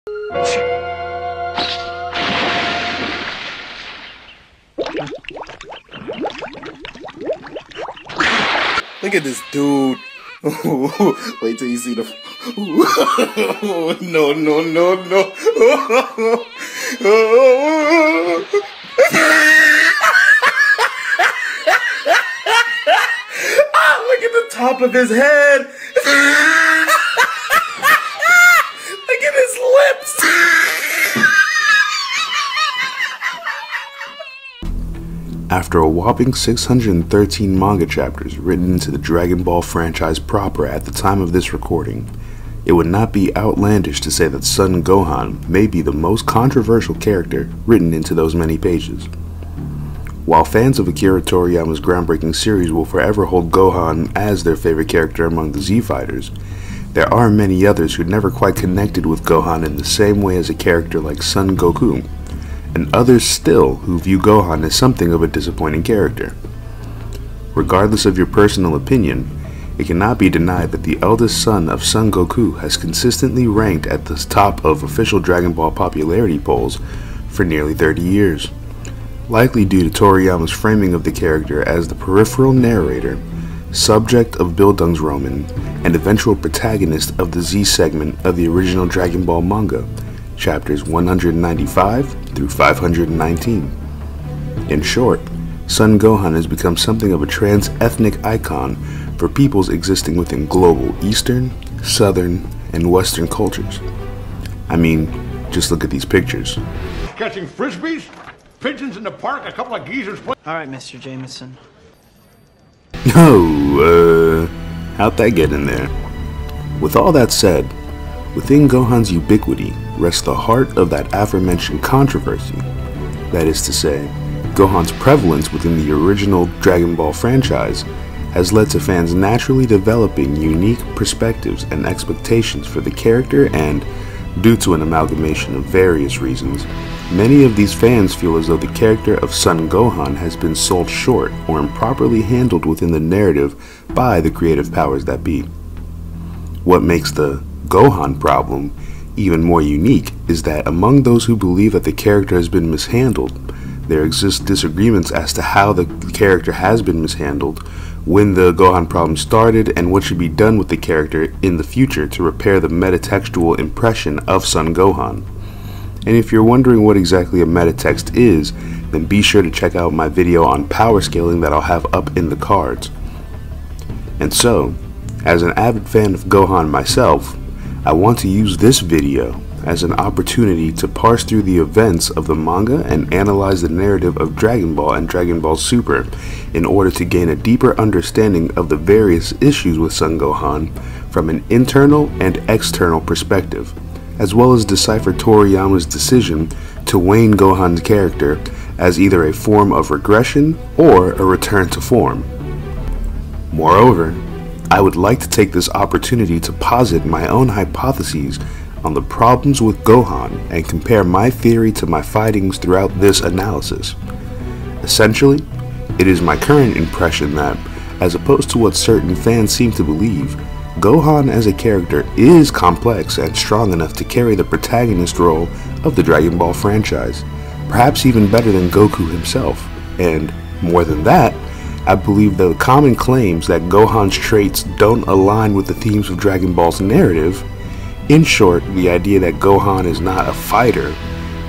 Look at this dude. Wait till you see the. No, no, no, no. Look at the top of his head. Look at his lips. After a whopping 613 manga chapters written into the Dragon Ball franchise proper at the time of this recording, it would not be outlandish to say that Son Gohan may be the most controversial character written into those many pages. While fans of Akira Toriyama's groundbreaking series will forever hold Gohan as their favorite character among the Z Fighters, there are many others who never quite connected with Gohan in the same way as a character like Son Goku, and others still who view Gohan as something of a disappointing character. Regardless of your personal opinion, it cannot be denied that the eldest son of Son Goku has consistently ranked at the top of official Dragon Ball popularity polls for nearly 30 years, likely due to Toriyama's framing of the character as the peripheral narrator, subject of Bildungsroman, and eventual protagonist of the Z segment of the original Dragon Ball manga, chapters 195 through 519. In short, Son Gohan has become something of a trans-ethnic icon for peoples existing within global Eastern, Southern, and Western cultures. I mean, just look at these pictures. Catching frisbees, pigeons in the park, a couple of geezers playing. All right, Mr. Jameson. Oh, how'd that get in there? With all that said, within Gohan's ubiquity rests the heart of that aforementioned controversy. That is to say, Gohan's prevalence within the original Dragon Ball franchise has led to fans naturally developing unique perspectives and expectations for the character, and, due to an amalgamation of various reasons, many of these fans feel as though the character of Son Gohan has been sold short or improperly handled within the narrative by the creative powers that be. What makes the Gohan Problem even more unique is that among those who believe that the character has been mishandled, there exist disagreements as to how the character has been mishandled, when the Gohan Problem started, and what should be done with the character in the future to repair the metatextual impression of Son Gohan. And if you're wondering what exactly a metatext is, then be sure to check out my video on power scaling that I'll have up in the cards. And so, as an avid fan of Gohan myself, I want to use this video as an opportunity to parse through the events of the manga and analyze the narrative of Dragon Ball and Dragon Ball Super in order to gain a deeper understanding of the various issues with Son Gohan from an internal and external perspective, as well as decipher Toriyama's decision to wane Gohan's character as either a form of regression or a return to form. Moreover, I would like to take this opportunity to posit my own hypotheses on the problems with Gohan and compare my theory to my findings throughout this analysis. Essentially, it is my current impression that, as opposed to what certain fans seem to believe, Gohan as a character is complex and strong enough to carry the protagonist role of the Dragon Ball franchise, perhaps even better than Goku himself, and, more than that, I believe the common claims that Gohan's traits don't align with the themes of Dragon Ball's narrative, in short, the idea that Gohan is not a fighter,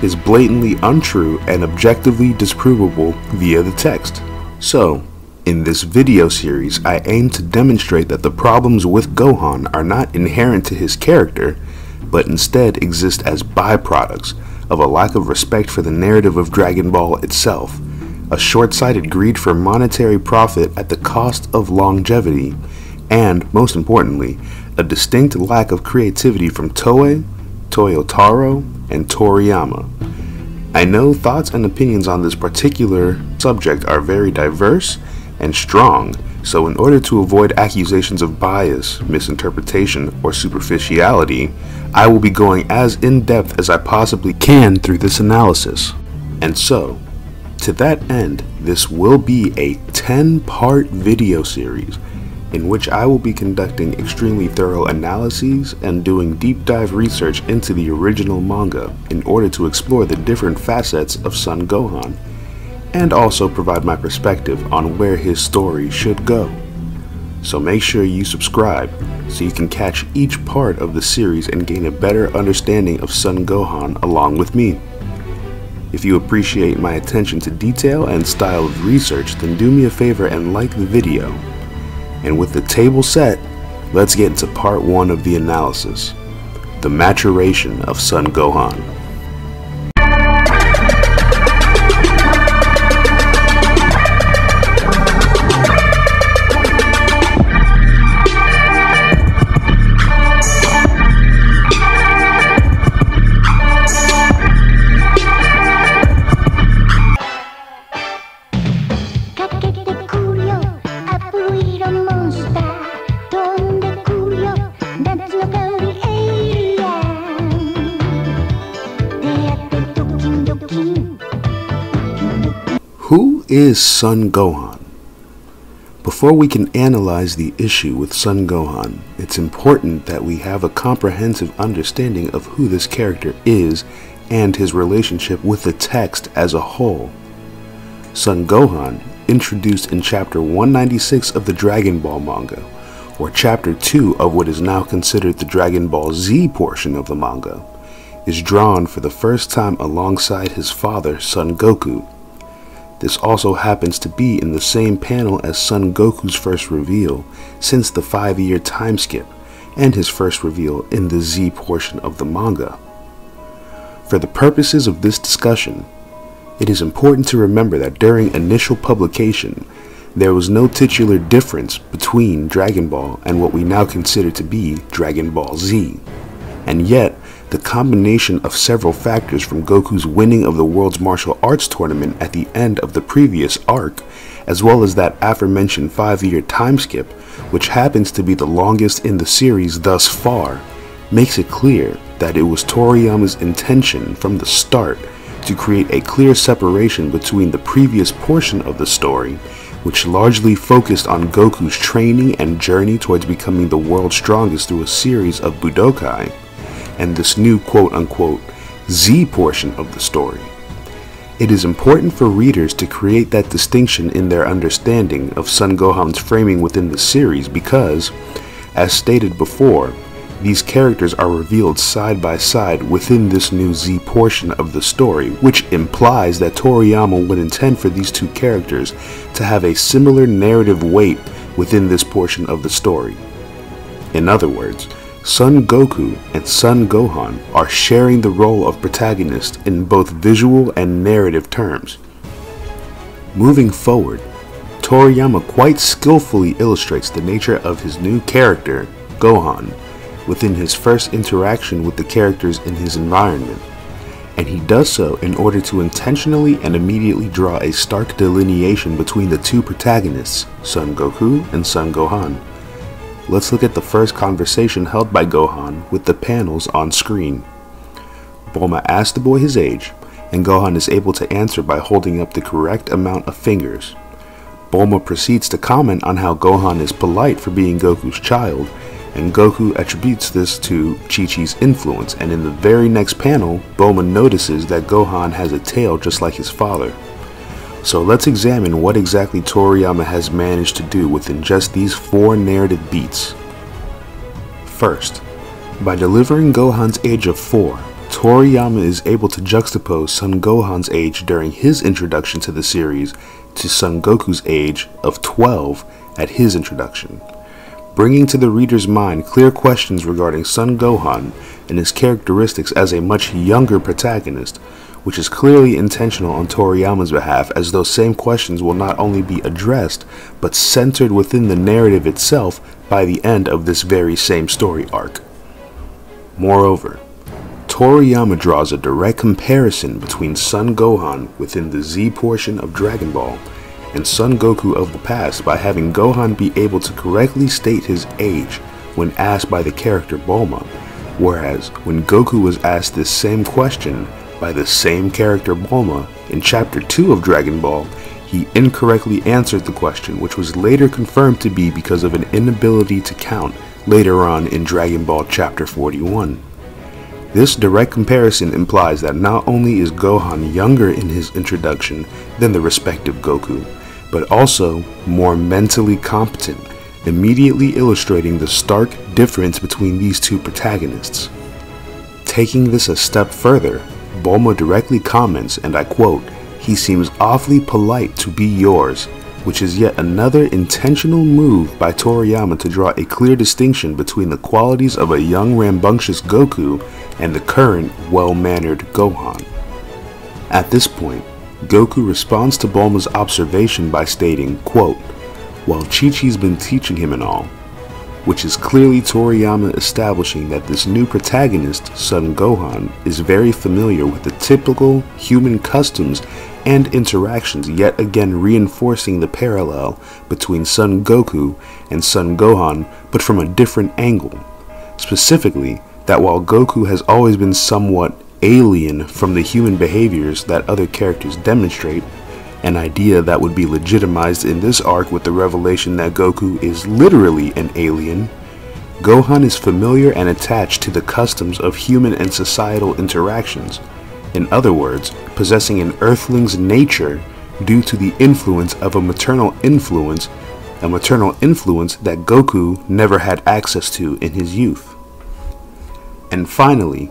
is blatantly untrue and objectively disprovable via the text. So, in this video series, I aim to demonstrate that the problems with Gohan are not inherent to his character, but instead exist as byproducts of a lack of respect for the narrative of Dragon Ball itself, a short-sighted greed for monetary profit at the cost of longevity, and, most importantly, a distinct lack of creativity from Toei, Toyotaro, and Toriyama. I know thoughts and opinions on this particular subject are very diverse and strong, so in order to avoid accusations of bias, misinterpretation, or superficiality, I will be going as in-depth as I possibly can through this analysis. And so, to that end, this will be a 10-part video series, in which I will be conducting extremely thorough analyses and doing deep dive research into the original manga in order to explore the different facets of Son Gohan, and also provide my perspective on where his story should go. So make sure you subscribe so you can catch each part of the series and gain a better understanding of Son Gohan along with me. If you appreciate my attention to detail and style of research, then do me a favor and like the video. And with the table set, let's get into part 1 of the analysis, the maturation of Son Gohan. Who is Son Gohan? Before we can analyze the issue with Son Gohan, it's important that we have a comprehensive understanding of who this character is and his relationship with the text as a whole. Son Gohan, introduced in chapter 196 of the Dragon Ball manga, or chapter 2 of what is now considered the Dragon Ball Z portion of the manga, is drawn for the first time alongside his father, Son Goku. This also happens to be in the same panel as Son Goku's first reveal since the 5-year time skip, and his first reveal in the Z portion of the manga. For the purposes of this discussion, it is important to remember that during initial publication, there was no titular difference between Dragon Ball and what we now consider to be Dragon Ball Z, and yet the combination of several factors from Goku's winning of the World's Martial Arts Tournament at the end of the previous arc, as well as that aforementioned 5-year time skip, which happens to be the longest in the series thus far, makes it clear that it was Toriyama's intention from the start to create a clear separation between the previous portion of the story, which largely focused on Goku's training and journey towards becoming the world's strongest through a series of Budokai, and this new quote-unquote Z portion of the story. It is important for readers to create that distinction in their understanding of Son Gohan's framing within the series because, as stated before, these characters are revealed side by side within this new Z portion of the story, which implies that Toriyama would intend for these two characters to have a similar narrative weight within this portion of the story. In other words, Son Goku and Son Gohan are sharing the role of protagonist in both visual and narrative terms. Moving forward, Toriyama quite skillfully illustrates the nature of his new character, Gohan, within his first interaction with the characters in his environment, and he does so in order to intentionally and immediately draw a stark delineation between the two protagonists, Son Goku and Son Gohan. Let's look at the first conversation held by Gohan with the panels on screen. Bulma asks the boy his age, and Gohan is able to answer by holding up the correct amount of fingers. Bulma proceeds to comment on how Gohan is polite for being Goku's child, and Goku attributes this to Chi-Chi's influence, and in the very next panel, Bulma notices that Gohan has a tail just like his father. So let's examine what exactly Toriyama has managed to do within just these 4 narrative beats. First, by delivering Gohan's age of 4, Toriyama is able to juxtapose Son Gohan's age during his introduction to the series to Son Goku's age of 12 at his introduction, bringing to the reader's mind clear questions regarding Son Gohan and his characteristics as a much younger protagonist, which is clearly intentional on Toriyama's behalf, as those same questions will not only be addressed, but centered within the narrative itself by the end of this very same story arc. Moreover, Toriyama draws a direct comparison between Son Gohan within the Z portion of Dragon Ball and Son Goku of the past by having Gohan be able to correctly state his age when asked by the character Bulma, whereas when Goku was asked this same question by the same character Bulma in Chapter 2 of Dragon Ball, he he incorrectly answered the question, which was later confirmed to be because of an inability to count later on in Dragon Ball Chapter 41. This direct comparison implies that not only is Gohan younger in his introduction than the respective Goku, but also more mentally competent, immediately illustrating the stark difference between these two protagonists. Taking this a step further, Bulma directly comments, and I quote, "He seems awfully polite to be yours," which is yet another intentional move by Toriyama to draw a clear distinction between the qualities of a young rambunctious Goku and the current well-mannered Gohan. At this point, Goku responds to Bulma's observation by stating, quote, "Well, Chi-Chi's been teaching him and all," which is clearly Toriyama establishing that this new protagonist, Son Gohan, is very familiar with the typical human customs and interactions, yet again reinforcing the parallel between Son Goku and Son Gohan, but from a different angle. Specifically, that while Goku has always been somewhat alien from the human behaviors that other characters demonstrate, an idea that would be legitimized in this arc with the revelation that Goku is literally an alien, Gohan is familiar and attached to the customs of human and societal interactions. In other words, possessing an earthling's nature due to the influence of a maternal influence that Goku never had access to in his youth. And finally,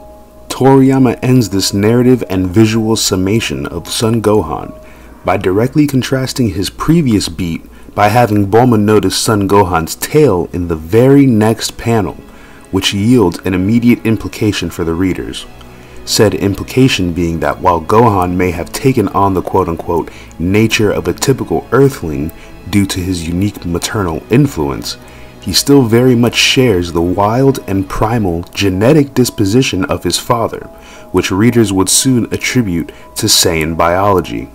Toriyama ends this narrative and visual summation of Son Gohan by directly contrasting his previous beat by having Bulma notice Son Gohan's tail in the very next panel, which yields an immediate implication for the readers. Said implication being that while Gohan may have taken on the quote-unquote nature of a typical Earthling due to his unique maternal influence, he still very much shares the wild and primal genetic disposition of his father, which readers would soon attribute to Saiyan biology.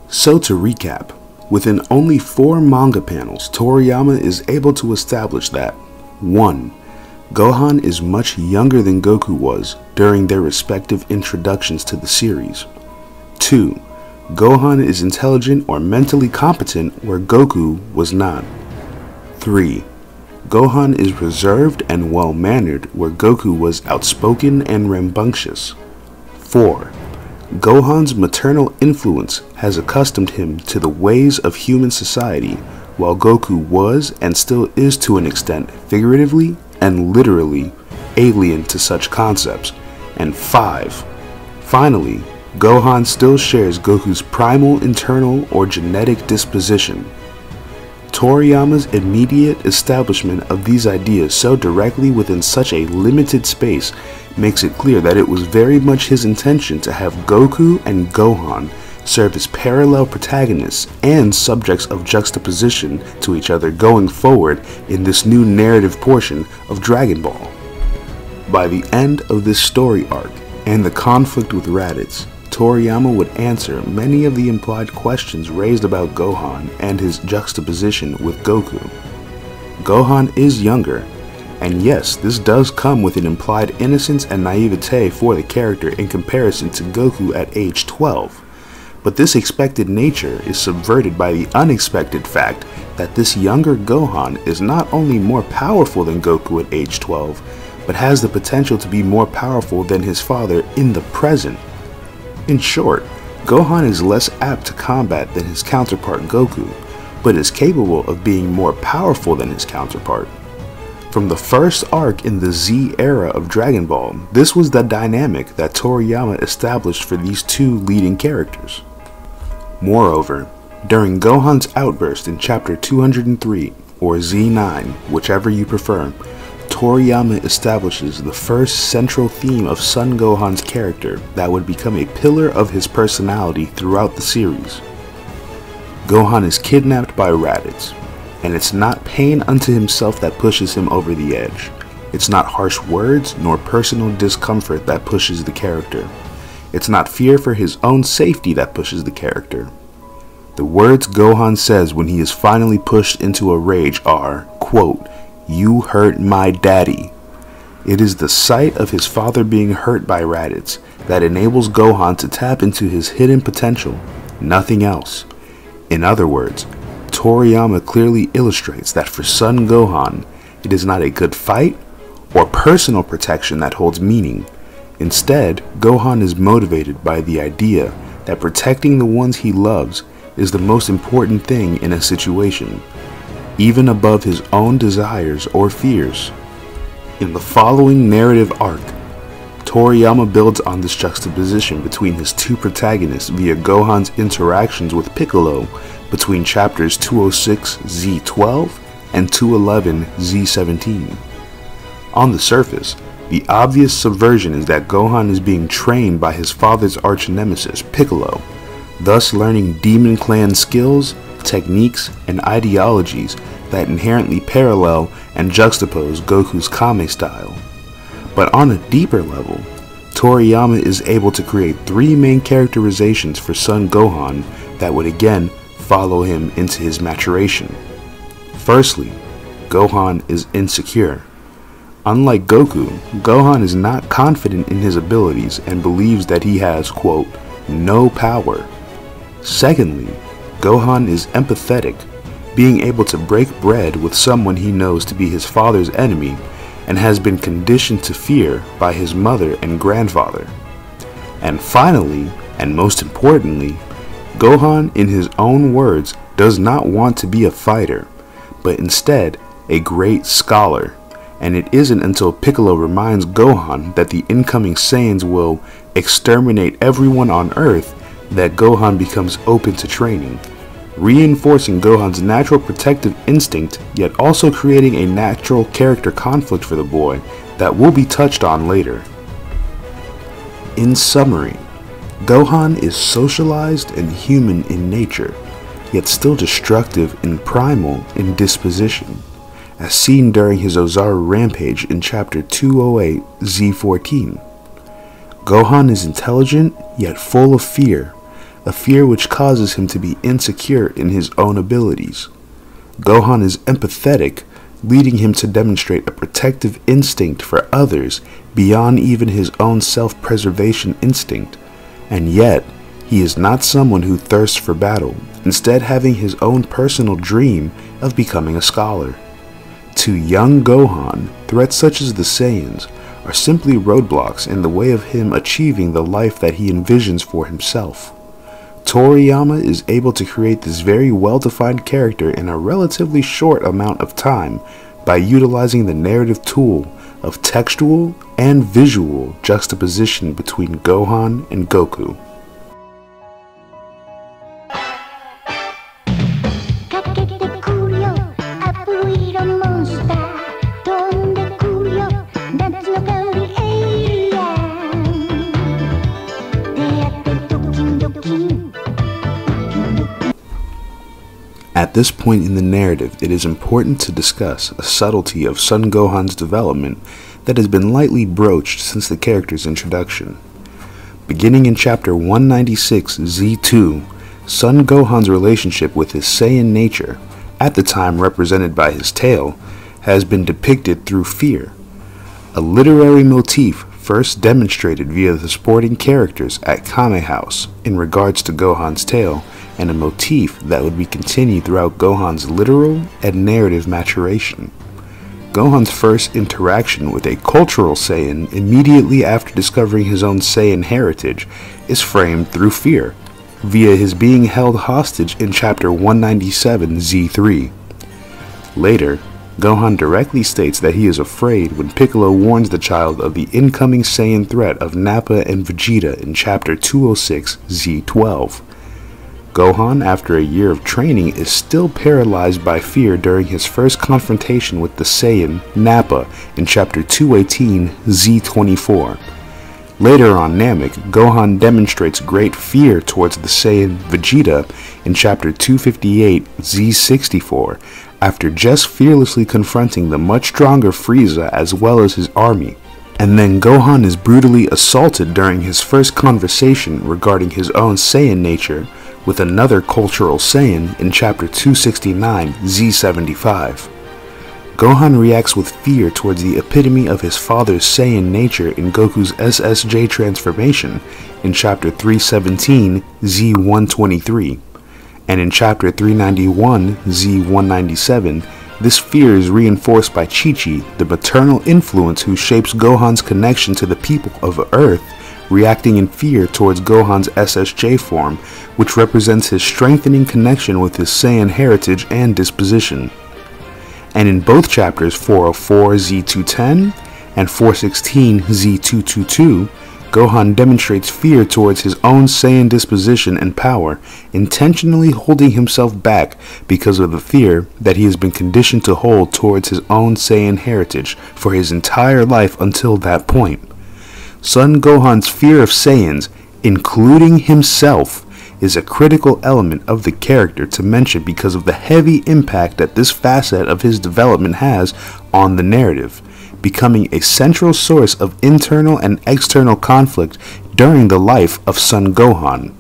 So to recap, within only 4 manga panels, Toriyama is able to establish that 1. Gohan is much younger than Goku was during their respective introductions to the series. 2. Gohan is intelligent or mentally competent where Goku was not. 3. Gohan is reserved and well-mannered where Goku was outspoken and rambunctious. 4. Gohan's maternal influence has accustomed him to the ways of human society, while Goku was and still is to an extent figuratively and literally alien to such concepts. And 5. Finally, Gohan still shares Goku's primal internal or genetic disposition. Toriyama's immediate establishment of these ideas so directly within such a limited space makes it clear that it was very much his intention to have Goku and Gohan serve as parallel protagonists and subjects of juxtaposition to each other going forward in this new narrative portion of Dragon Ball. By the end of this story arc and the conflict with Raditz, Toriyama would answer many of the implied questions raised about Gohan and his juxtaposition with Goku. Gohan is younger, and yes, this does come with an implied innocence and naivete for the character in comparison to Goku at age 12. But this expected nature is subverted by the unexpected fact that this younger Gohan is not only more powerful than Goku at age 12, but has the potential to be more powerful than his father in the present. In short, Gohan is less apt to combat than his counterpart Goku, but is capable of being more powerful than his counterpart. From the first arc in the Z era of Dragon Ball, this was the dynamic that Toriyama established for these two leading characters. Moreover, during Gohan's outburst in Chapter 203, or Z9, whichever you prefer, Toriyama establishes the first central theme of Son Gohan's character that would become a pillar of his personality throughout the series. Gohan is kidnapped by Raditz, and it's not pain unto himself that pushes him over the edge. It's not harsh words nor personal discomfort that pushes the character. It's not fear for his own safety that pushes the character. The words Gohan says when he is finally pushed into a rage are, quote, "You hurt my daddy." It is the sight of his father being hurt by Raditz that enables Gohan to tap into his hidden potential, nothing else. In other words, Toriyama clearly illustrates that for Son Gohan, it is not a good fight or personal protection that holds meaning. Instead, Gohan is motivated by the idea that protecting the ones he loves is the most important thing in a situation, even above his own desires or fears. In the following narrative arc, Toriyama builds on this juxtaposition between his two protagonists via Gohan's interactions with Piccolo between chapters 206-Z12 and 211-Z17. On the surface, the obvious subversion is that Gohan is being trained by his father's arch-nemesis, Piccolo, thus learning Demon Clan skills, techniques, and ideologies that inherently parallel and juxtapose Goku's Kame style. But on a deeper level, Toriyama is able to create three main characterizations for Son Gohan that would again follow him into his maturation. Firstly, Gohan is insecure. Unlike Goku, Gohan is not confident in his abilities and believes that he has, quote, no power. Secondly, Gohan is empathetic, being able to break bread with someone he knows to be his father's enemy and has been conditioned to fear by his mother and grandfather. And finally, and most importantly, Gohan, in his own words, does not want to be a fighter, but instead a great scholar. And it isn't until Piccolo reminds Gohan that the incoming Saiyans will exterminate everyone on Earth that Gohan becomes open to training, reinforcing Gohan's natural protective instinct, yet also creating a natural character conflict for the boy that will be touched on later. In summary, Gohan is socialized and human in nature, yet still destructive and primal in disposition, as seen during his Ozaru rampage in chapter 208-Z14. Gohan is intelligent, yet full of fear, a fear which causes him to be insecure in his own abilities. Gohan is empathetic, leading him to demonstrate a protective instinct for others beyond even his own self-preservation instinct, and yet he is not someone who thirsts for battle, instead having his own personal dream of becoming a scholar. To young Gohan, threats such as the Saiyans are simply roadblocks in the way of him achieving the life that he envisions for himself. Toriyama is able to create this very well-defined character in a relatively short amount of time by utilizing the narrative tool of textual and visual juxtaposition between Gohan and Goku. At this point in the narrative, it is important to discuss a subtlety of Son Gohan's development that has been lightly broached since the character's introduction. Beginning in chapter 196-Z2, Son Gohan's relationship with his Saiyan nature, at the time represented by his tail, has been depicted through fear, a literary motif first demonstrated via the supporting characters at Kame House in regards to Gohan's tail, and a motif that would be continued throughout Gohan's literal and narrative maturation. Gohan's first interaction with a cultural Saiyan immediately after discovering his own Saiyan heritage is framed through fear, via his being held hostage in chapter 197-Z3. Later, Gohan directly states that he is afraid when Piccolo warns the child of the incoming Saiyan threat of Nappa and Vegeta in chapter 206-Z12. Gohan, after a year of training, is still paralyzed by fear during his first confrontation with the Saiyan, Nappa, in chapter 218-Z24. Later on Namek, Gohan demonstrates great fear towards the Saiyan Vegeta in chapter 258-Z64, after just fearlessly confronting the much stronger Frieza as well as his army. And then Gohan is brutally assaulted during his first conversation regarding his own Saiyan nature with another cultural Saiyan in chapter 269-Z75. Gohan reacts with fear towards the epitome of his father's Saiyan nature in Goku's SSJ transformation in chapter 317-Z123. and in chapter 391 Z197, this fear is reinforced by Chi-Chi, the maternal influence who shapes Gohan's connection to the people of Earth, reacting in fear towards Gohan's SSJ form, which represents his strengthening connection with his Saiyan heritage and disposition. And in both chapters 404 Z210 and 416 Z222, Gohan demonstrates fear towards his own Saiyan disposition and power, intentionally holding himself back because of the fear that he has been conditioned to hold towards his own Saiyan heritage for his entire life until that point. Son Gohan's fear of Saiyans, including himself, is a critical element of the character to mention because of the heavy impact that this facet of his development has on the narrative, becoming a central source of internal and external conflict during the life of Son Gohan.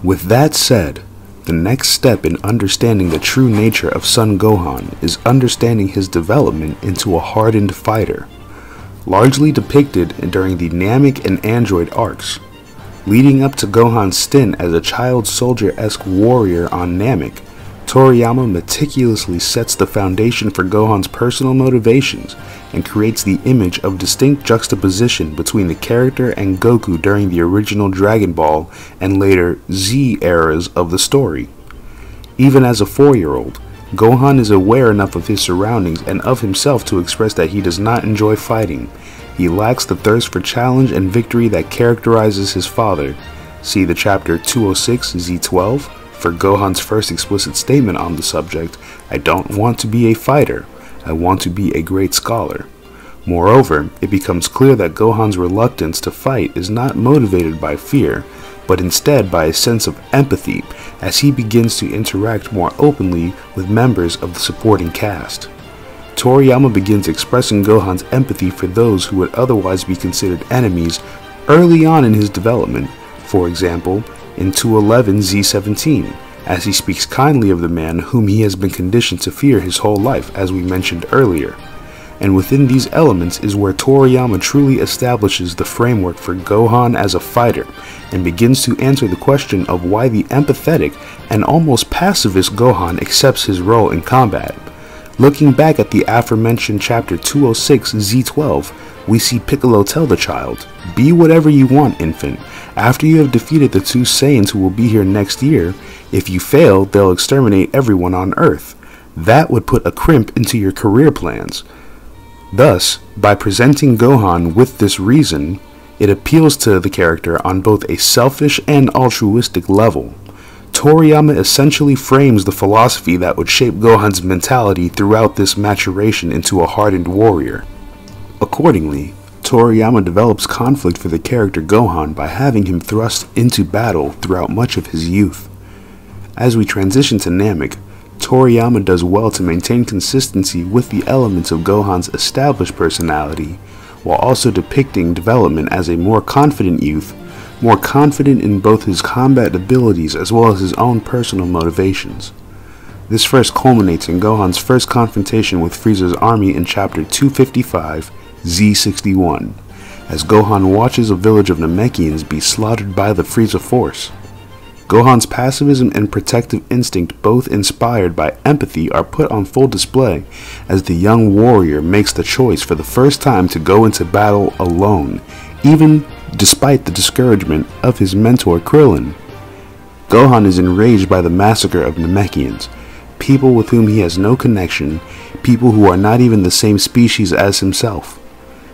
With that said, the next step in understanding the true nature of Son Gohan is understanding his development into a hardened fighter, largely depicted during the Namek and Android arcs. Leading up to Gohan's stint as a child soldier-esque warrior on Namek, Toriyama meticulously sets the foundation for Gohan's personal motivations and creates the image of distinct juxtaposition between the character and Goku during the original Dragon Ball and later Z eras of the story. Even as a 4-year-old, Gohan is aware enough of his surroundings and of himself to express that he does not enjoy fighting. He lacks the thirst for challenge and victory that characterizes his father. See the chapter 206 Z12 for Gohan's first explicit statement on the subject, "I don't want to be a fighter, I want to be a great scholar." Moreover, it becomes clear that Gohan's reluctance to fight is not motivated by fear, but instead by a sense of empathy as he begins to interact more openly with members of the supporting cast. Toriyama begins expressing Gohan's empathy for those who would otherwise be considered enemies early on in his development, for example, in 211 Z17, as he speaks kindly of the man whom he has been conditioned to fear his whole life, as we mentioned earlier. And within these elements is where Toriyama truly establishes the framework for Gohan as a fighter, and begins to answer the question of why the empathetic and almost pacifist Gohan accepts his role in combat. Looking back at the aforementioned chapter 206 Z12, we see Piccolo tell the child, "Be whatever you want, infant. After you have defeated the 2 Saiyans who will be here next year, if you fail, they'll exterminate everyone on Earth. That would put a crimp into your career plans." Thus, by presenting Gohan with this reason, it appeals to the character on both a selfish and altruistic level. Toriyama essentially frames the philosophy that would shape Gohan's mentality throughout this maturation into a hardened warrior. Accordingly, Toriyama develops conflict for the character Gohan by having him thrust into battle throughout much of his youth. As we transition to Namek, Toriyama does well to maintain consistency with the elements of Gohan's established personality, while also depicting development as a more confident youth, more confident in both his combat abilities as well as his own personal motivations. This first culminates in Gohan's first confrontation with Frieza's army in chapter 255 Z61, as Gohan watches a village of Namekians be slaughtered by the Frieza force. Gohan's pacifism and protective instinct, both inspired by empathy, are put on full display as the young warrior makes the choice for the first time to go into battle alone, even despite the discouragement of his mentor Krillin. Gohan is enraged by the massacre of Namekians, people with whom he has no connection, people who are not even the same species as himself,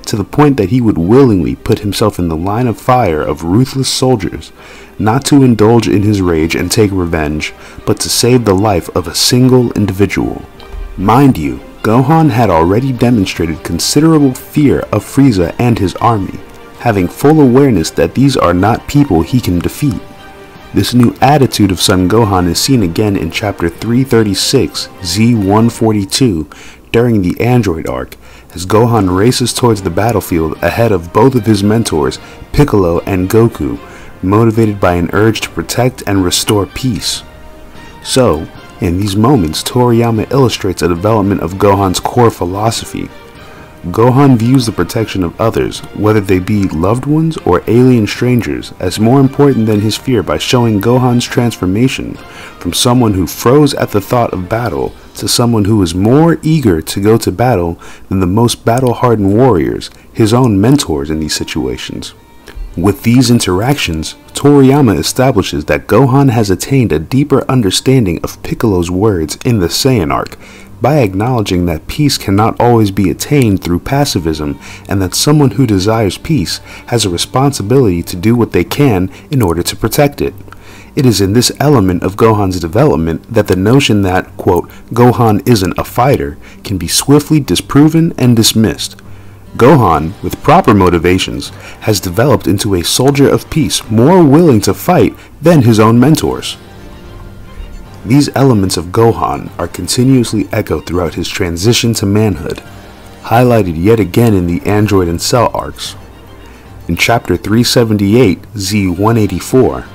to the point that he would willingly put himself in the line of fire of ruthless soldiers, not to indulge in his rage and take revenge, but to save the life of a single individual. Mind you, Gohan had already demonstrated considerable fear of Frieza and his army, having full awareness that these are not people he can defeat. This new attitude of Son Gohan is seen again in chapter 336 Z142 during the Android arc, as Gohan races towards the battlefield ahead of both of his mentors, Piccolo and Goku, motivated by an urge to protect and restore peace. So, in these moments, Toriyama illustrates a development of Gohan's core philosophy. Gohan views the protection of others, whether they be loved ones or alien strangers, as more important than his fear by showing Gohan's transformation from someone who froze at the thought of battle to someone who is more eager to go to battle than the most battle-hardened warriors, his own mentors in these situations. With these interactions, Toriyama establishes that Gohan has attained a deeper understanding of Piccolo's words in the Saiyan arc, by acknowledging that peace cannot always be attained through pacifism and that someone who desires peace has a responsibility to do what they can in order to protect it. It is in this element of Gohan's development that the notion that, quote, Gohan isn't a fighter can be swiftly disproven and dismissed. Gohan, with proper motivations, has developed into a soldier of peace more willing to fight than his own mentors. These elements of Gohan are continuously echoed throughout his transition to manhood, highlighted yet again in the Android and Cell arcs. In Chapter 378, Z-184,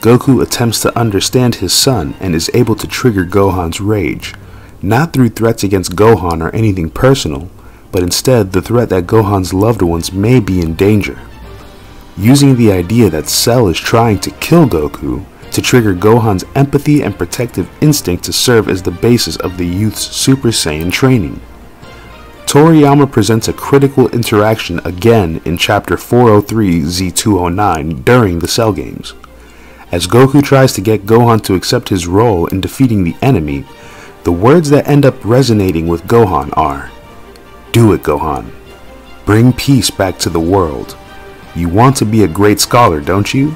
Goku attempts to understand his son and is able to trigger Gohan's rage, not through threats against Gohan or anything personal, but instead the threat that Gohan's loved ones may be in danger. Using the idea that Cell is trying to kill Goku, to trigger Gohan's empathy and protective instinct to serve as the basis of the youth's Super Saiyan training. Toriyama presents a critical interaction again in Chapter 403 Z209 during the Cell games. As Goku tries to get Gohan to accept his role in defeating the enemy, the words that end up resonating with Gohan are, "Do it, Gohan. Bring peace back to the world. You want to be a great scholar, don't you?"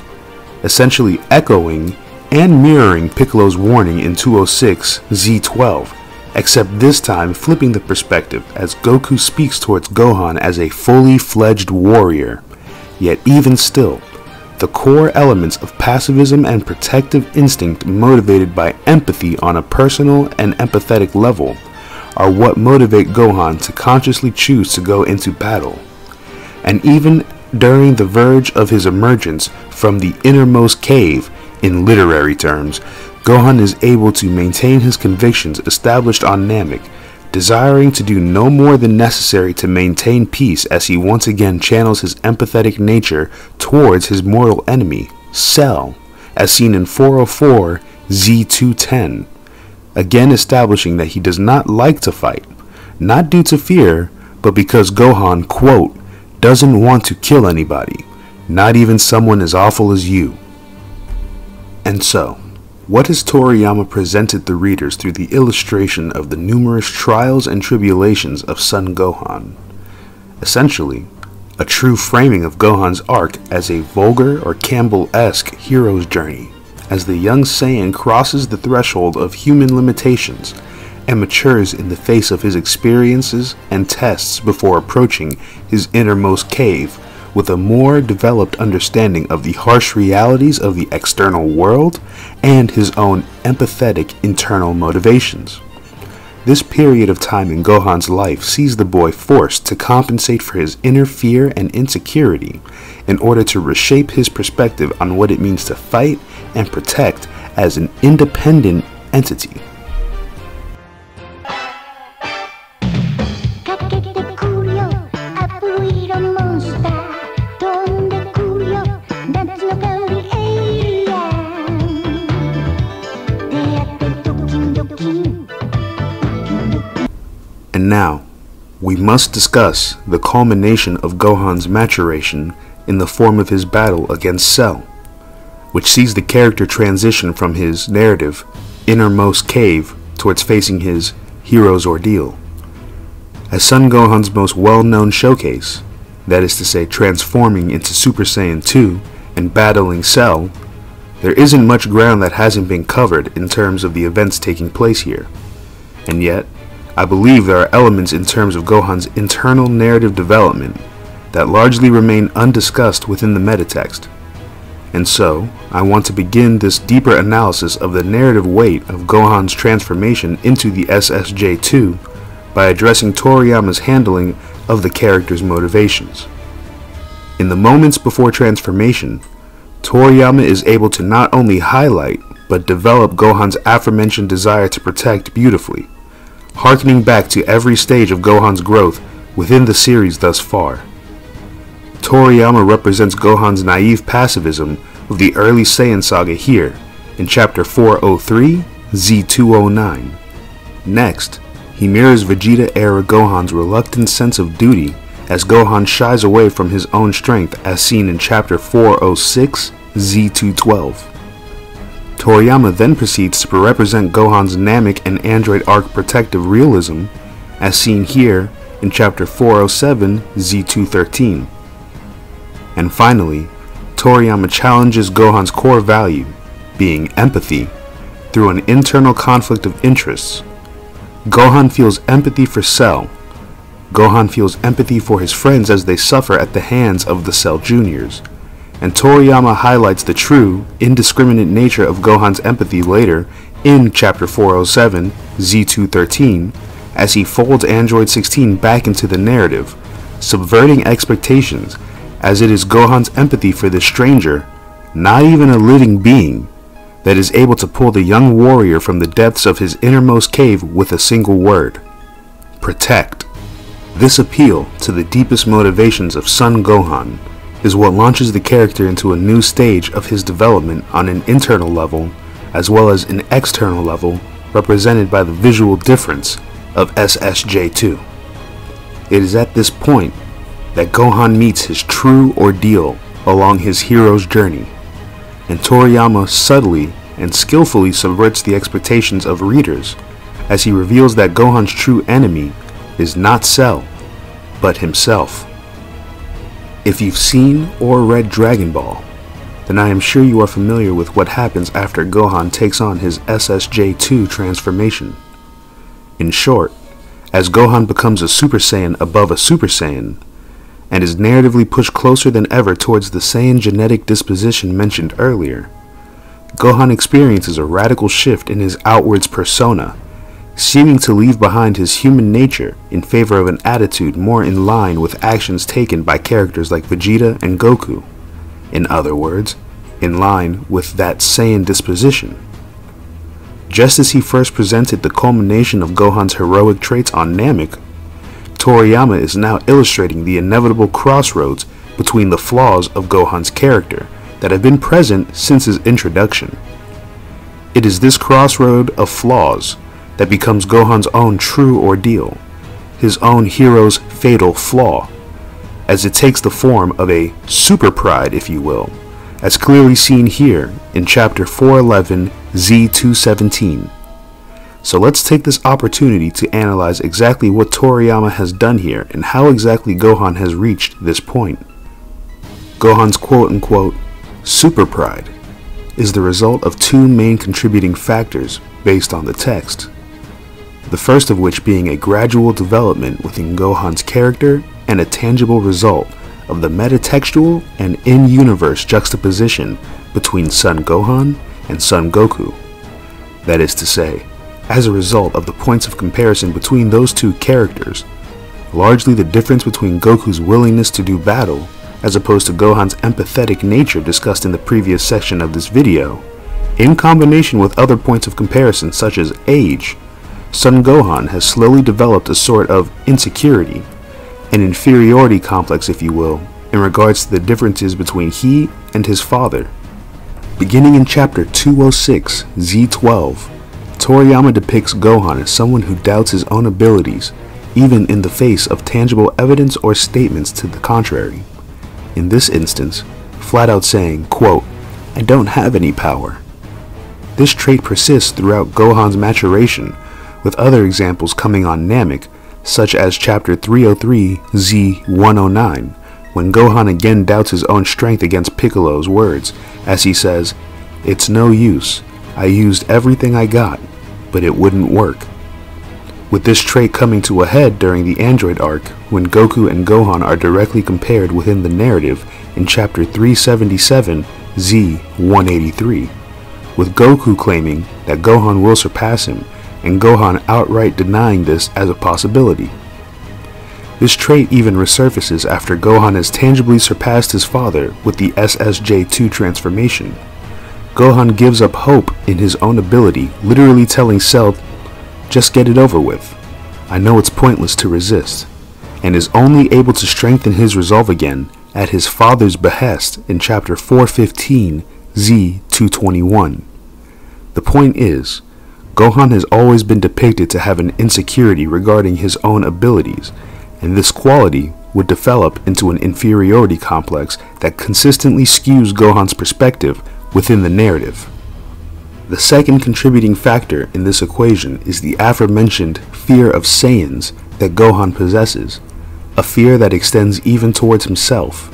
Essentially echoing and mirroring Piccolo's warning in 206 Z12, except this time flipping the perspective as Goku speaks towards Gohan as a fully fledged warrior. Yet even still, the core elements of pacifism and protective instinct motivated by empathy on a personal and empathetic level are what motivate Gohan to consciously choose to go into battle. And even during the verge of his emergence from the innermost cave, in literary terms, Gohan is able to maintain his convictions established on Namek, desiring to do no more than necessary to maintain peace as he once again channels his empathetic nature towards his mortal enemy, Cell, as seen in 404 Z210, again establishing that he does not like to fight, not due to fear, but because Gohan, quote, doesn't want to kill anybody, not even someone as awful as you. And so, what has Toriyama presented the readers through the illustration of the numerous trials and tribulations of Son Gohan? Essentially, a true framing of Gohan's arc as a vulgar or Campbell-esque hero's journey, as the young Saiyan crosses the threshold of human limitations and matures in the face of his experiences and tests before approaching his innermost cave with a more developed understanding of the harsh realities of the external world and his own empathetic internal motivations. This period of time in Gohan's life sees the boy forced to compensate for his inner fear and insecurity in order to reshape his perspective on what it means to fight and protect as an independent entity. And now, we must discuss the culmination of Gohan's maturation in the form of his battle against Cell, which sees the character transition from his narrative, innermost cave, towards facing his hero's ordeal. As Son Gohan's most well-known showcase, that is to say transforming into Super Saiyan 2 and battling Cell, there isn't much ground that hasn't been covered in terms of the events taking place here. And yet, I believe there are elements in terms of Gohan's internal narrative development that largely remain undiscussed within the metatext. And so, I want to begin this deeper analysis of the narrative weight of Gohan's transformation into the SSJ2 by addressing Toriyama's handling of the character's motivations. In the moments before transformation, Toriyama is able to not only highlight, but develop Gohan's aforementioned desire to protect beautifully, harkening back to every stage of Gohan's growth within the series thus far. Toriyama represents Gohan's naive pacifism of the early Saiyan saga here in Chapter 403, Z209. Next, he mirrors Vegeta-era Gohan's reluctant sense of duty as Gohan shies away from his own strength as seen in Chapter 406, Z212. Toriyama then proceeds to represent Gohan's Namek and Android arc protective realism as seen here in Chapter 407, Z213. And finally, Toriyama challenges Gohan's core value, being empathy, through an internal conflict of interests. Gohan feels empathy for Cell. Gohan feels empathy for his friends as they suffer at the hands of the Cell Juniors. And Toriyama highlights the true, indiscriminate nature of Gohan's empathy later in Chapter 407, Z213, as he folds Android 16 back into the narrative, subverting expectations, as it is Gohan's empathy for this stranger, not even a living being, that is able to pull the young warrior from the depths of his innermost cave with a single word: protect. This appeal to the deepest motivations of Son Gohan is what launches the character into a new stage of his development on an internal level as well as an external level, represented by the visual difference of SSJ2. It is at this point that Gohan meets his true ordeal along his hero's journey, and Toriyama subtly and skillfully subverts the expectations of readers as he reveals that Gohan's true enemy is not Cell, but himself. If you've seen or read Dragon Ball, then I am sure you are familiar with what happens after Gohan takes on his SSJ2 transformation. In short, as Gohan becomes a Super Saiyan above a Super Saiyan, and is narratively pushed closer than ever towards the Saiyan genetic disposition mentioned earlier, Gohan experiences a radical shift in his outwards persona, seeming to leave behind his human nature in favor of an attitude more in line with actions taken by characters like Vegeta and Goku. In other words, in line with that Saiyan disposition. Just as he first presented the culmination of Gohan's heroic traits on Namek, Toriyama is now illustrating the inevitable crossroads between the flaws of Gohan's character that have been present since his introduction. It is this crossroad of flaws that becomes Gohan's own true ordeal, his own hero's fatal flaw, as it takes the form of a super pride, if you will, as clearly seen here in Chapter 411, Z217. So let's take this opportunity to analyze exactly what Toriyama has done here and how exactly Gohan has reached this point. Gohan's quote-unquote super pride is the result of two main contributing factors based on the text. The first of which being a gradual development within Gohan's character and a tangible result of the metatextual and in-universe juxtaposition between Son Gohan and Son Goku. That is to say, as a result of the points of comparison between those two characters, largely the difference between Goku's willingness to do battle as opposed to Gohan's empathetic nature discussed in the previous section of this video, in combination with other points of comparison such as age, Son Gohan has slowly developed a sort of insecurity, an inferiority complex if you will, in regards to the differences between he and his father. Beginning in Chapter 206, Z12, Toriyama depicts Gohan as someone who doubts his own abilities, even in the face of tangible evidence or statements to the contrary. In this instance, flat out saying, quote, "I don't have any power." This trait persists throughout Gohan's maturation, with other examples coming on Namek, such as Chapter 303, Z109, when Gohan again doubts his own strength against Piccolo's words, as he says, "It's no use, I used everything I got, but it wouldn't work." With this trait coming to a head during the Android arc, when Goku and Gohan are directly compared within the narrative in Chapter 377, Z183, with Goku claiming that Gohan will surpass him, and Gohan outright denying this as a possibility. This trait even resurfaces after Gohan has tangibly surpassed his father with the SSJ2 transformation. Gohan gives up hope in his own ability, literally telling Cell, "Just get it over with. I know it's pointless to resist. and is only able to strengthen his resolve again at his father's behest in chapter 415 Z221. The point is, Gohan has always been depicted to have an insecurity regarding his own abilities, and this quality would develop into an inferiority complex that consistently skews Gohan's perspective within the narrative. The second contributing factor in this equation is the aforementioned fear of Saiyans that Gohan possesses, a fear that extends even towards himself.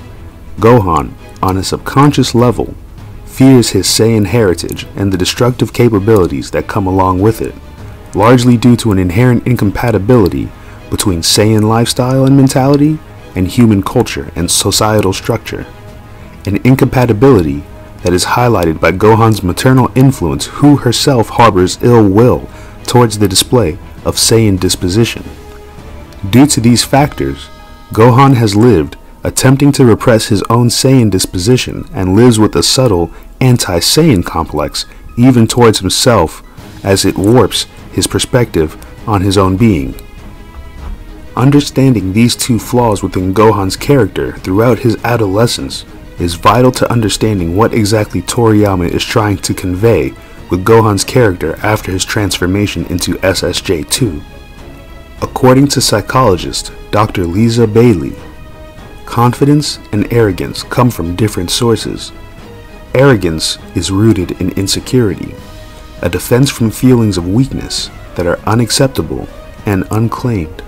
Gohan, on a subconscious level, fears his Saiyan heritage and the destructive capabilities that come along with it, largely due to an inherent incompatibility between Saiyan lifestyle and mentality and human culture and societal structure, an incompatibility that is highlighted by Gohan's maternal influence, who herself harbors ill will towards the display of Saiyan disposition. Due to these factors, Gohan has lived attempting to repress his own Saiyan disposition and lives with a subtle anti-Saiyan complex even towards himself as it warps his perspective on his own being. Understanding these two flaws within Gohan's character throughout his adolescence is vital to understanding what exactly Toriyama is trying to convey with Gohan's character after his transformation into SSJ2. According to psychologist Dr. Lisa Bailey, confidence and arrogance come from different sources. Arrogance is rooted in insecurity, a defense from feelings of weakness that are unacceptable and unclaimed.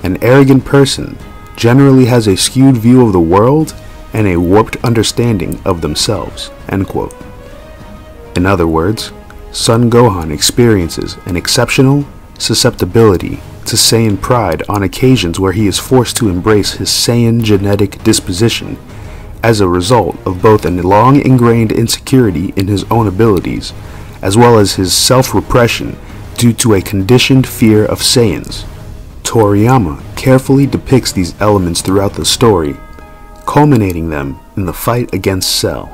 An arrogant person generally has a skewed view of the world and a warped understanding of themselves." End quote. In other words, Son Gohan experiences an exceptional susceptibility to Saiyan pride on occasions where he is forced to embrace his Saiyan genetic disposition as a result of both a long ingrained insecurity in his own abilities as well as his self-repression due to a conditioned fear of Saiyans. Toriyama carefully depicts these elements throughout the story, culminating them in the fight against Cell,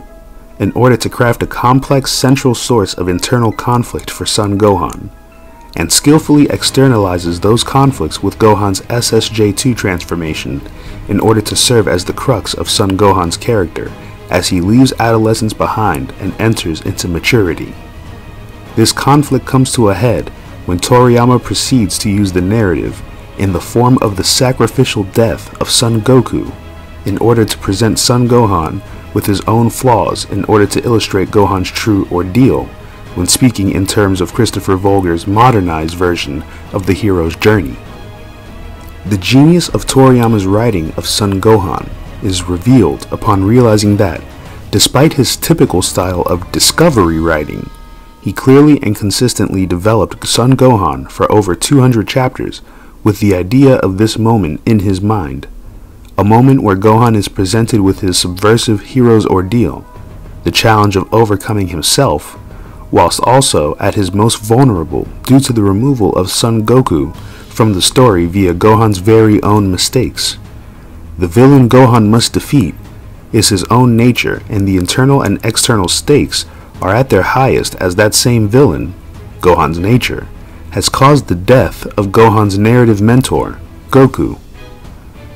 in order to craft a complex central source of internal conflict for Son Gohan, and skillfully externalizes those conflicts with Gohan's SSJ2 transformation in order to serve as the crux of Son Gohan's character as he leaves adolescence behind and enters into maturity. This conflict comes to a head when Toriyama proceeds to use the narrative in the form of the sacrificial death of Son Goku in order to present Son Gohan with his own flaws in order to illustrate Gohan's true ordeal when speaking in terms of Christopher Vogler's modernized version of the hero's journey. The genius of Toriyama's writing of Son Gohan is revealed upon realizing that, despite his typical style of discovery writing, he clearly and consistently developed Son Gohan for over 200 chapters with the idea of this moment in his mind, a moment where Gohan is presented with his subversive hero's ordeal, the challenge of overcoming himself, whilst also at his most vulnerable due to the removal of Son Goku from the story via Gohan's very own mistakes. The villain Gohan must defeat is his own nature, and the internal and external stakes are at their highest as that same villain, Gohan's nature, has caused the death of Gohan's narrative mentor, Goku.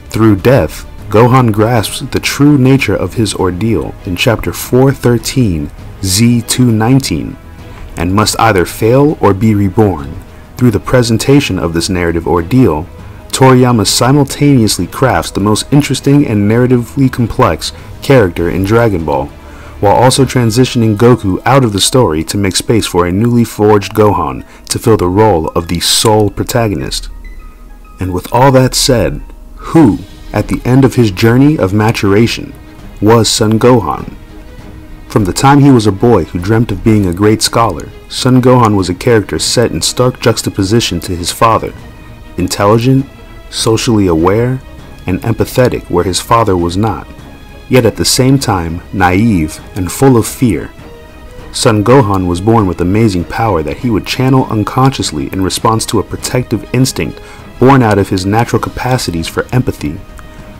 Through death, Gohan grasps the true nature of his ordeal in chapter 413 Z219 and must either fail or be reborn. Through the presentation of this narrative ordeal, Toriyama simultaneously crafts the most interesting and narratively complex character in Dragon Ball, while also transitioning Goku out of the story to make space for a newly forged Gohan to fill the role of the sole protagonist. And with all that said, who, at the end of his journey of maturation, was Son Gohan? From the time he was a boy who dreamt of being a great scholar, Son Gohan was a character set in stark juxtaposition to his father, intelligent, socially aware, and empathetic where his father was not, yet at the same time naive and full of fear. Son Gohan was born with amazing power that he would channel unconsciously in response to a protective instinct born out of his natural capacities for empathy,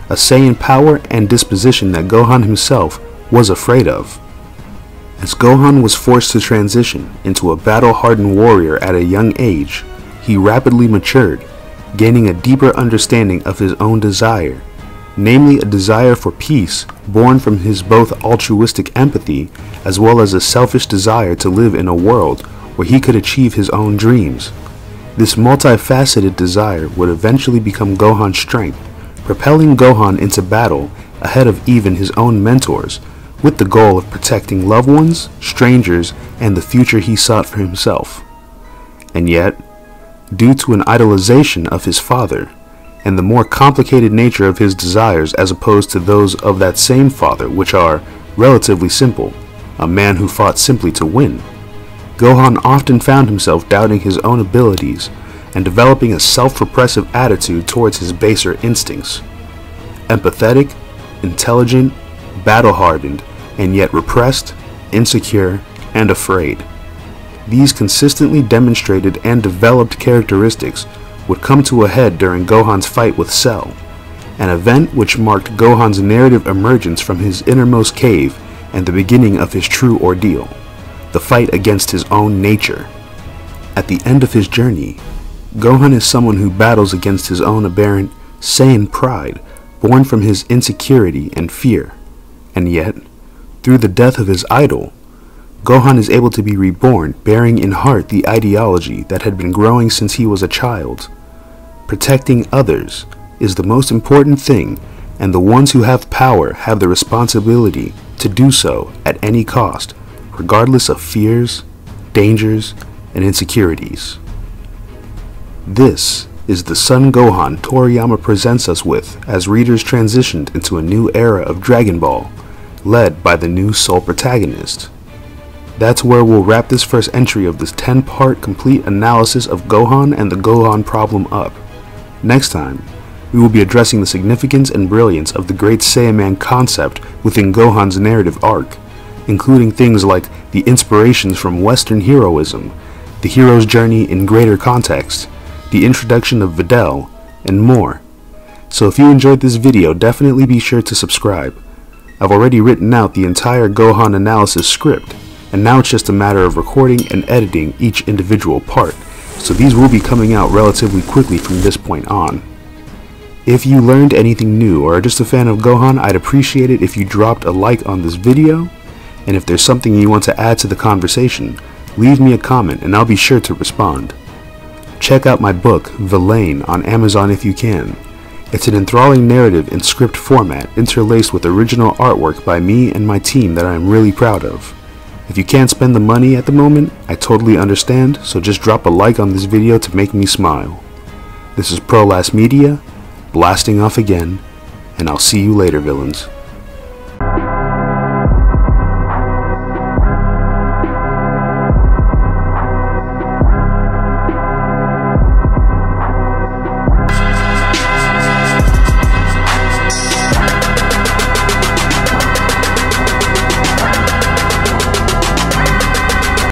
a Saiyan power and disposition that Gohan himself was afraid of. As Gohan was forced to transition into a battle-hardened warrior at a young age, he rapidly matured, gaining a deeper understanding of his own desire, namely a desire for peace born from his both altruistic empathy as well as a selfish desire to live in a world where he could achieve his own dreams. This multifaceted desire would eventually become Gohan's strength, propelling Gohan into battle ahead of even his own mentors, with the goal of protecting loved ones, strangers, and the future he sought for himself. And yet, due to an idolization of his father, and the more complicated nature of his desires as opposed to those of that same father, which are relatively simple, a man who fought simply to win, Gohan often found himself doubting his own abilities and developing a self-repressive attitude towards his baser instincts. Empathetic, intelligent, battle-hardened, and yet repressed, insecure, and afraid. These consistently demonstrated and developed characteristics would come to a head during Gohan's fight with Cell, an event which marked Gohan's narrative emergence from his innermost cave and the beginning of his true ordeal, the fight against his own nature. At the end of his journey, Gohan is someone who battles against his own aberrant, Saiyan pride born from his insecurity and fear, and yet, through the death of his idol, Gohan is able to be reborn bearing in heart the ideology that had been growing since he was a child. Protecting others is the most important thing, and the ones who have power have the responsibility to do so at any cost, regardless of fears, dangers, and insecurities. This is the Son Gohan Toriyama presents us with as readers transitioned into a new era of Dragon Ball, led by the new sole protagonist. That's where we'll wrap this first entry of this 10-part complete analysis of Gohan and the Gohan Problem up. Next time, we will be addressing the significance and brilliance of the Great Saiyaman concept within Gohan's narrative arc, including things like the inspirations from Western heroism, the hero's journey in greater context, the introduction of Videl, and more. So if you enjoyed this video, definitely be sure to subscribe. I've already written out the entire Gohan analysis script, and now it's just a matter of recording and editing each individual part, so these will be coming out relatively quickly from this point on. If you learned anything new or are just a fan of Gohan, I'd appreciate it if you dropped a like on this video, and if there's something you want to add to the conversation, leave me a comment and I'll be sure to respond. Check out my book, Villain, on Amazon if you can. It's an enthralling narrative in script format interlaced with original artwork by me and my team that I am really proud of. If you can't spend the money at the moment, I totally understand, so just drop a like on this video to make me smile. This is ProLastMedia, blasting off again, and I'll see you later, villains.